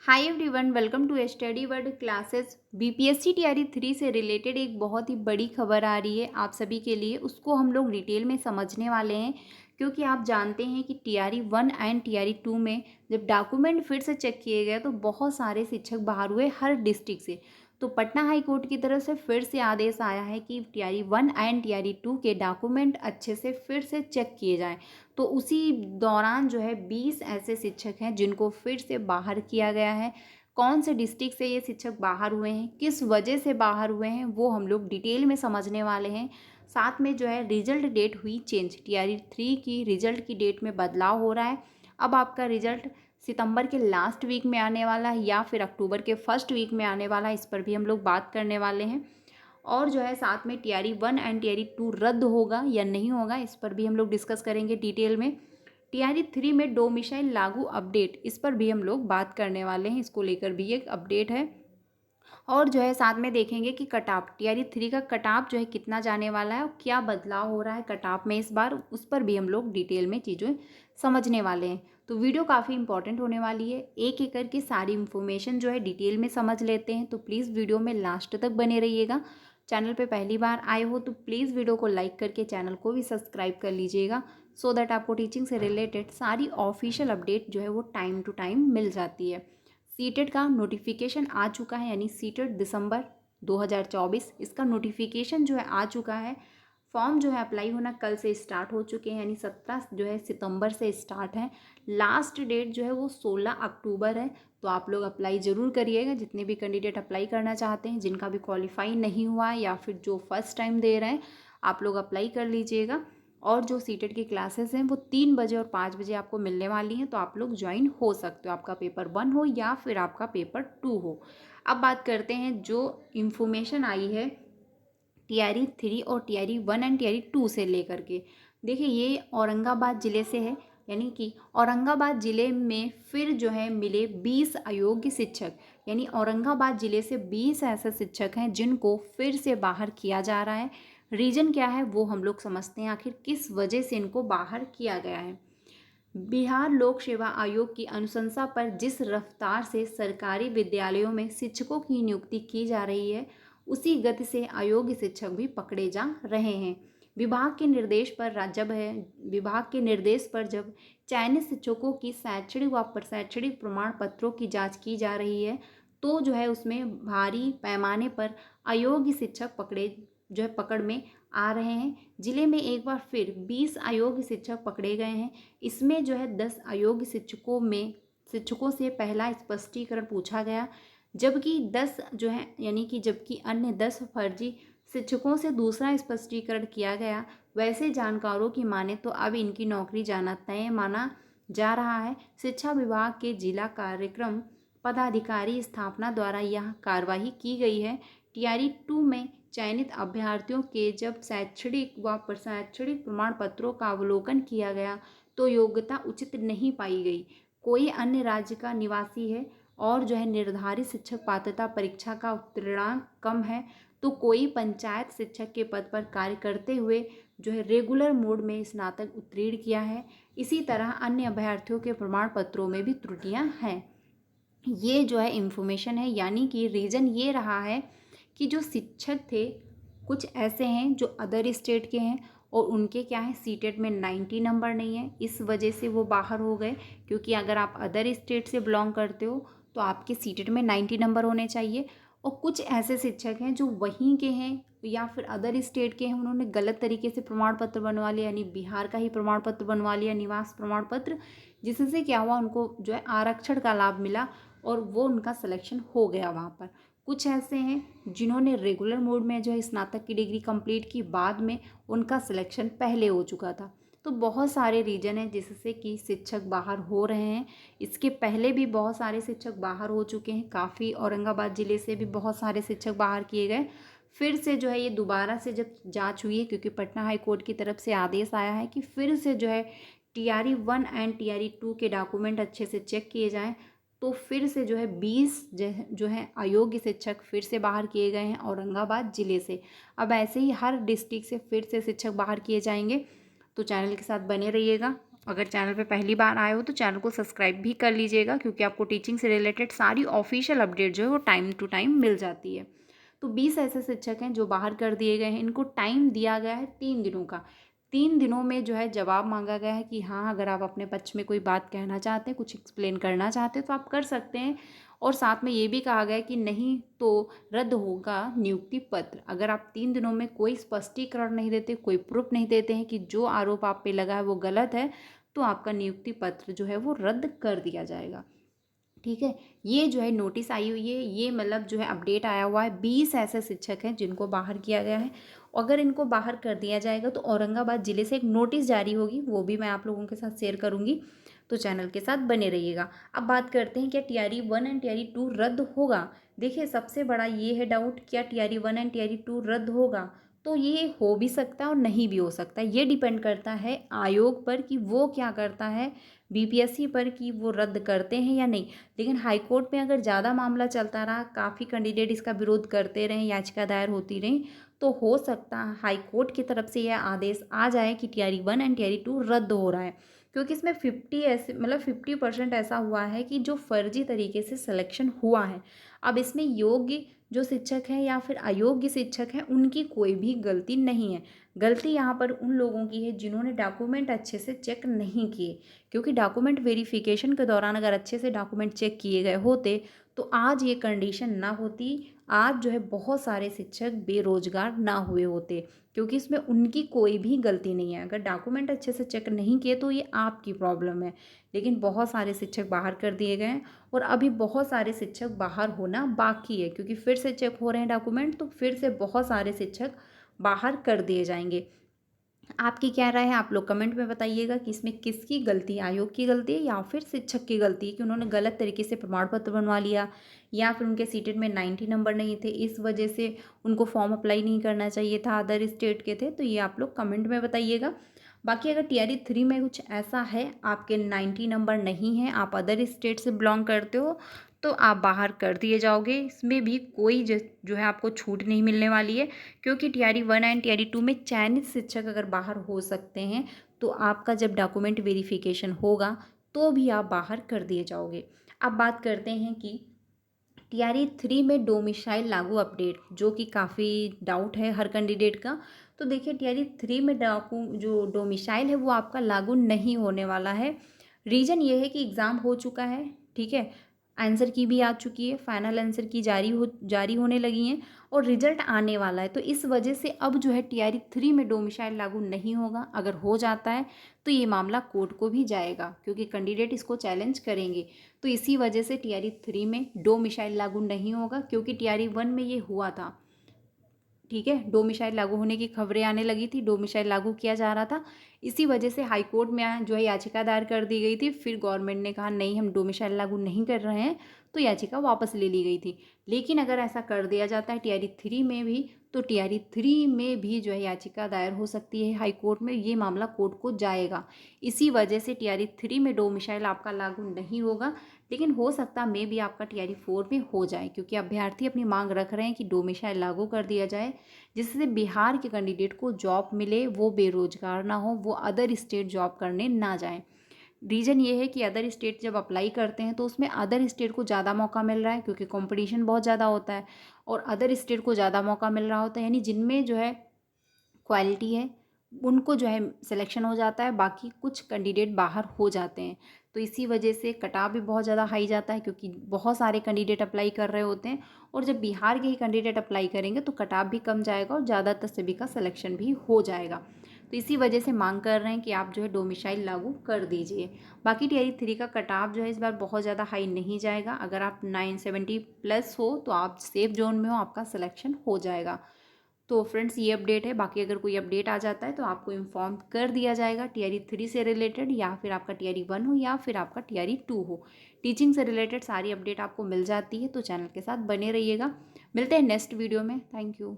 Hi everyone, welcome to study world classes. BPSC TRE 3 से related एक बहुत ही बड़ी खबर आ रही है आप सभी के लिए। उसको हम लोग डिटेल में समझने वाले हैं, क्योंकि आप जानते हैं कि टीआरई 1 एंड टीआरई 2 में जब डॉक्यूमेंट फिर से चेक किए गए तो बहुत सारे शिक्षक बाहर हुए हर डिस्ट्रिक्ट से। तो पटना हाई कोर्ट की तरफ से फिर से आदेश आया है कि टीआरई 1 एंड टीआरई 2 के डॉक्यूमेंट अच्छे से फिर से चेक किए जाएँ। तो उसी दौरान जो है 20 ऐसे शिक्षक हैं जिनको फिर से बाहर किया गया है। कौन से डिस्ट्रिक्ट से ये शिक्षक बाहर हुए हैं, किस वजह से बाहर हुए हैं, वो हम लोग डिटेल में समझने वाले हैं। साथ में जो है रिजल्ट डेट हुई चेंज, टीआरई 3 की रिजल्ट की डेट में बदलाव हो रहा है। अब आपका रिजल्ट सितंबर के लास्ट वीक में आने वाला है या फिर अक्टूबर के फर्स्ट वीक में आने वाला है, इस पर भी हम लोग बात करने वाले हैं। और जो है साथ में टीआरई 1 एंड टीआरई 2 रद्द होगा या नहीं होगा, इस पर भी हम लोग डिस्कस करेंगे डिटेल में। टीआरई 3 में डोमिसाइल लागू अपडेट, इस पर भी हम लोग बात करने वाले हैं, इसको लेकर भी एक अपडेट है। और जो है साथ में देखेंगे कि कटऑफ टीआरई 3 का कटऑफ जो है कितना जाने वाला है और क्या बदलाव हो रहा है कटऑफ में इस बार, उस पर भी हम लोग डिटेल में चीज़ें समझने वाले हैं। तो वीडियो काफ़ी इंपॉर्टेंट होने वाली है, एक एक करके सारी इन्फॉर्मेशन जो है डिटेल में समझ लेते हैं। तो प्लीज़ वीडियो में लास्ट तक बने रहिएगा। चैनल पे पहली बार आए हो तो प्लीज़ वीडियो को लाइक करके चैनल को भी सब्सक्राइब कर लीजिएगा, सो दैट आपको टीचिंग से रिलेटेड सारी ऑफिशियल अपडेट जो है वो टाइम टू टाइम मिल जाती है। सीटेट का नोटिफिकेशन आ चुका है, यानी सीटेट दिसंबर 2024 इसका नोटिफिकेशन जो है आ चुका है। फॉर्म जो है अप्लाई होना कल से स्टार्ट हो चुके हैं, यानी 17 जो है सितंबर से स्टार्ट है। लास्ट डेट जो है वो 16 अक्टूबर है। तो आप लोग अप्लाई ज़रूर करिएगा, जितने भी कैंडिडेट अप्लाई करना चाहते हैं, जिनका भी क्वालिफाई नहीं हुआ है या फिर जो फर्स्ट टाइम दे रहे हैं, आप लोग अप्लाई कर लीजिएगा। और जो सीटेट की क्लासेस हैं वो 3 बजे और 5 बजे आपको मिलने वाली हैं, तो आप लोग ज्वाइन हो सकते हो, आपका पेपर 1 हो या फिर आपका पेपर 2 हो। अब बात करते हैं जो इन्फॉर्मेशन आई है टीआरई 3 और टीआरई 1 एंड टीआरई 2 से लेकर के। देखिए ये औरंगाबाद ज़िले से है, यानी कि औरंगाबाद ज़िले में फिर जो है मिले 20 अयोग्य शिक्षक, यानी औरंगाबाद ज़िले से 20 ऐसे शिक्षक हैं जिनको फिर से बाहर किया जा रहा है। रीज़न क्या है वो हम लोग समझते हैं, आखिर किस वजह से इनको बाहर किया गया है। बिहार लोक सेवा आयोग की अनुशंसा पर जिस रफ्तार से सरकारी विद्यालयों में शिक्षकों की नियुक्ति की जा रही है, उसी गति से अयोग्य शिक्षक भी पकड़े जा रहे हैं। विभाग के निर्देश पर जब चयनित शिक्षकों की शैक्षणिक व प्रशैक्षणिक प्रमाण पत्रों की जांच की जा रही है, तो जो है उसमें भारी पैमाने पर अयोग्य शिक्षक पकड़ में आ रहे हैं। जिले में एक बार फिर 20 अयोग्य शिक्षक पकड़े गए हैं। इसमें जो है 10 अयोग्य शिक्षकों से पहला स्पष्टीकरण पूछा गया, जबकि 10 जो है यानी कि जबकि अन्य 10 फर्जी शिक्षकों से दूसरा स्पष्टीकरण किया गया। वैसे जानकारों की माने तो अब इनकी नौकरी जाना तय माना जा रहा है। शिक्षा विभाग के जिला कार्यक्रम पदाधिकारी स्थापना द्वारा यह कार्रवाई की गई है। टीआरई 2 में चयनित अभ्यर्थियों के जब शैक्षणिक व प्रशैक्षणिक प्रमाण पत्रों का अवलोकन किया गया तो योग्यता उचित नहीं पाई गई। कोई अन्य राज्य का निवासी है और जो है निर्धारित शिक्षक पात्रता परीक्षा का उत्तीर्णांक कम है, तो कोई पंचायत शिक्षक के पद पर कार्य करते हुए जो है रेगुलर मोड में स्नातक उत्तीर्ण किया है। इसी तरह अन्य अभ्यर्थियों के प्रमाण पत्रों में भी त्रुटियां हैं। ये जो है इन्फॉर्मेशन है, यानी कि रीज़न ये रहा है कि जो शिक्षक थे कुछ ऐसे हैं जो अदर स्टेट के हैं और उनके क्या है सीटेट में 90 नंबर नहीं है, इस वजह से वो बाहर हो गए। क्योंकि अगर आप अदर स्टेट से बिलोंग करते हो तो आपके सीटेट में 90 नंबर होने चाहिए। और कुछ ऐसे शिक्षक हैं जो वहीं के हैं या फिर अदर स्टेट के हैं, उन्होंने गलत तरीके से प्रमाण पत्र बनवा लिया, यानी बिहार का ही प्रमाण पत्र बनवा लिया, निवास प्रमाण पत्र, जिससे क्या हुआ उनको जो है आरक्षण का लाभ मिला और वो उनका सिलेक्शन हो गया वहाँ पर। कुछ ऐसे हैं जिन्होंने रेगुलर मोड में जो है स्नातक की डिग्री कंप्लीट की, बाद में उनका सिलेक्शन पहले हो चुका था। तो बहुत सारे रीजन हैं जिससे कि शिक्षक बाहर हो रहे हैं। इसके पहले भी बहुत सारे शिक्षक बाहर हो चुके हैं, काफ़ी औरंगाबाद ज़िले से भी बहुत सारे शिक्षक बाहर किए गए। फिर से जो है ये दोबारा से जब जांच हुई है, क्योंकि पटना हाई कोर्ट की तरफ से आदेश आया है कि फिर से जो है टीआरई 1 एंड टीआरई 2 के डॉक्यूमेंट अच्छे से चेक किए जाएँ, तो फिर से जो है 20 जो है अयोग्य शिक्षक फिर से बाहर किए गए हैं औरंगाबाद ज़िले से। अब ऐसे ही हर डिस्ट्रिक्ट से फिर से शिक्षक बाहर किए जाएंगे। तो चैनल के साथ बने रहिएगा अगर चैनल पे पहली बार आए हो तो चैनल को सब्सक्राइब भी कर लीजिएगा, क्योंकि आपको टीचिंग से रिलेटेड सारी ऑफिशियल अपडेट जो है वो टाइम टू टाइम मिल जाती है। तो 20 ऐसे शिक्षक हैं जो बाहर कर दिए गए हैं। इनको टाइम दिया गया है 3 दिनों का। 3 दिनों में जो है जवाब मांगा गया है कि हाँ, अगर आप अपने पक्ष में कोई बात कहना चाहते हैं, कुछ एक्सप्लेन करना चाहते हैं तो आप कर सकते हैं। और साथ में ये भी कहा गया है कि नहीं तो रद्द होगा नियुक्ति पत्र। अगर आप 3 दिनों में कोई स्पष्टीकरण नहीं देते, कोई प्रूफ नहीं देते हैं कि जो आरोप आप पे लगा है वो गलत है, तो आपका नियुक्ति पत्र जो है वो रद्द कर दिया जाएगा। ठीक है, ये जो है नोटिस आई हुई है, ये मतलब जो है अपडेट आया हुआ है। 20 ऐसे शिक्षक हैं जिनको बाहर किया गया है। अगर इनको बाहर कर दिया जाएगा तो औरंगाबाद ज़िले से एक नोटिस जारी होगी, वो भी मैं आप लोगों के साथ शेयर करूंगी, तो चैनल के साथ बने रहिएगा। अब बात करते हैं क्या टीआरई 1 एंड टीआरई 2 रद्द होगा। देखिए, सबसे बड़ा ये है डाउट, क्या टीआरई 1 एंड टीआरई 2 रद्द होगा। तो ये हो भी सकता है और नहीं भी हो सकता है, ये डिपेंड करता है आयोग पर कि वो क्या करता है, बीपीएससी पर कि वो रद्द करते हैं या नहीं। लेकिन हाई कोर्ट में अगर ज़्यादा मामला चलता रहा, काफ़ी कैंडिडेट इसका विरोध करते रहें, याचिका दायर होती रहीं, तो हो सकता है हाई कोर्ट की तरफ से यह आदेश आ जाए कि टीआरई 1 एंड टीआरई 2 रद्द हो रहा है। क्योंकि इसमें 50% ऐसा हुआ है कि जो फर्जी तरीके से सिलेक्शन हुआ है। अब इसमें योग्य जो शिक्षक हैं या फिर अयोग्य शिक्षक हैं, उनकी कोई भी गलती नहीं है। गलती यहाँ पर उन लोगों की है जिन्होंने डॉक्यूमेंट अच्छे से चेक नहीं किए। क्योंकि डॉक्यूमेंट वेरिफिकेशन के दौरान अगर अच्छे से डॉक्यूमेंट चेक किए गए होते तो आज ये कंडीशन ना होती, आज जो है बहुत सारे शिक्षक बेरोजगार ना हुए होते। क्योंकि इसमें उनकी कोई भी गलती नहीं है। अगर डॉक्यूमेंट अच्छे से चेक नहीं किए तो ये आपकी प्रॉब्लम है। लेकिन बहुत सारे शिक्षक बाहर कर दिए गए हैं और अभी बहुत सारे शिक्षक बाहर होना बाकी है, क्योंकि फिर से चेक हो रहे हैं डॉक्यूमेंट, तो फिर से बहुत सारे शिक्षक बाहर कर दिए जाएंगे। आपकी क्या राय है, आप लोग कमेंट में बताइएगा कि इसमें किसकी गलती है, आयोग की गलती है या फिर शिक्षक की गलती है कि उन्होंने गलत तरीके से प्रमाण पत्र बनवा लिया, या फिर उनके सीटेट में 90 नंबर नहीं थे, इस वजह से उनको फॉर्म अप्लाई नहीं करना चाहिए था, अदर स्टेट के थे। तो ये आप लोग कमेंट में बताइएगा। बाकी अगर टीआरई 3 में कुछ ऐसा है, आपके 90 नंबर नहीं है, आप अदर स्टेट से बिलोंग करते हो, तो आप बाहर कर दिए जाओगे। इसमें भी कोई जो है आपको छूट नहीं मिलने वाली है। क्योंकि टीआरई 1 एंड टीआरई 2 में चयनित शिक्षक अगर बाहर हो सकते हैं, तो आपका जब डॉक्यूमेंट वेरिफिकेशन होगा तो भी आप बाहर कर दिए जाओगे। अब बात करते हैं कि टीआरई 3 में डोमिसाइल लागू अपडेट, जो कि काफ़ी डाउट है हर कैंडिडेट का। तो देखिए, टीआरई 3 में जो डोमिसाइल है वो आपका लागू नहीं होने वाला है। रीज़न ये है कि एग्ज़ाम हो चुका है, ठीक है, आंसर की भी आ चुकी है, फाइनल आंसर की जारी होने लगी हैं और रिजल्ट आने वाला है। तो इस वजह से अब जो है टीआरई 3 में डोमिसाइल लागू नहीं होगा। अगर हो जाता है तो ये मामला कोर्ट को भी जाएगा, क्योंकि कैंडिडेट इसको चैलेंज करेंगे। तो इसी वजह से टीआरई 3 में डोमिसाइल लागू नहीं होगा, क्योंकि टीआरई 1 में ये हुआ था। ठीक है, डोमिसाइल लागू होने की खबरें आने लगी थी, डोमिसाइल लागू किया जा रहा था। इसी वजह से हाई कोर्ट में जो है याचिका दायर कर दी गई थी। फिर गवर्नमेंट ने कहा नहीं, हम डोमिसाइल लागू नहीं कर रहे हैं, तो याचिका वापस ले ली गई थी। लेकिन अगर ऐसा कर दिया जाता है टीआरई 3 में भी, तो टीआरई 3 में भी जो है याचिका दायर हो सकती है हाई कोर्ट में, ये मामला कोर्ट को जाएगा। इसी वजह से टीआरई 3 में डोमिसाइल आपका लागू नहीं होगा। लेकिन हो सकता मे भी आपका टीआरई 4 में हो जाए, क्योंकि अभ्यर्थी अपनी मांग रख रहे हैं कि डोमिसाइल लागू कर दिया जाए, जिससे बिहार के कैंडिडेट को जॉब मिले, वो बेरोजगार ना हो, वो अदर स्टेट जॉब करने ना जाएं। रीज़न ये है कि अदर स्टेट जब अप्लाई करते हैं तो उसमें अदर स्टेट को ज़्यादा मौका मिल रहा है, क्योंकि कंपटीशन बहुत ज़्यादा होता है और अदर स्टेट को ज़्यादा मौका मिल रहा होता है। यानी जिनमें जो है क्वालिटी है उनको जो है सिलेक्शन हो जाता है, बाकी कुछ कैंडिडेट बाहर हो जाते हैं। तो इसी वजह से कटाव भी बहुत ज़्यादा हाई जाता है, क्योंकि बहुत सारे कैंडिडेट अप्लाई कर रहे होते हैं। और जब बिहार के ही कैंडिडेट अप्लाई करेंगे तो कटाव भी कम जाएगा और ज़्यादातर सभी का सिलेक्शन भी हो जाएगा। तो इसी वजह से मांग कर रहे हैं कि आप जो है डोमिसाइल लागू कर दीजिए। बाकी टीआरई 3 का कटाव जो है इस बार बहुत ज़्यादा हाई नहीं जाएगा। अगर आप 970 प्लस हो तो आप सेफ जोन में हो, आपका सिलेक्शन हो जाएगा। तो फ्रेंड्स, ये अपडेट है। बाकी अगर कोई अपडेट आ जाता है तो आपको इन्फॉर्म कर दिया जाएगा टीआरई 3 से रिलेटेड, या फिर आपका टीआरई 1 हो या फिर आपका टीआरई 2 हो। टीचिंग से रिलेटेड सारी अपडेट आपको मिल जाती है, तो चैनल के साथ बने रहिएगा। मिलते हैं नेक्स्ट वीडियो में। Thank you.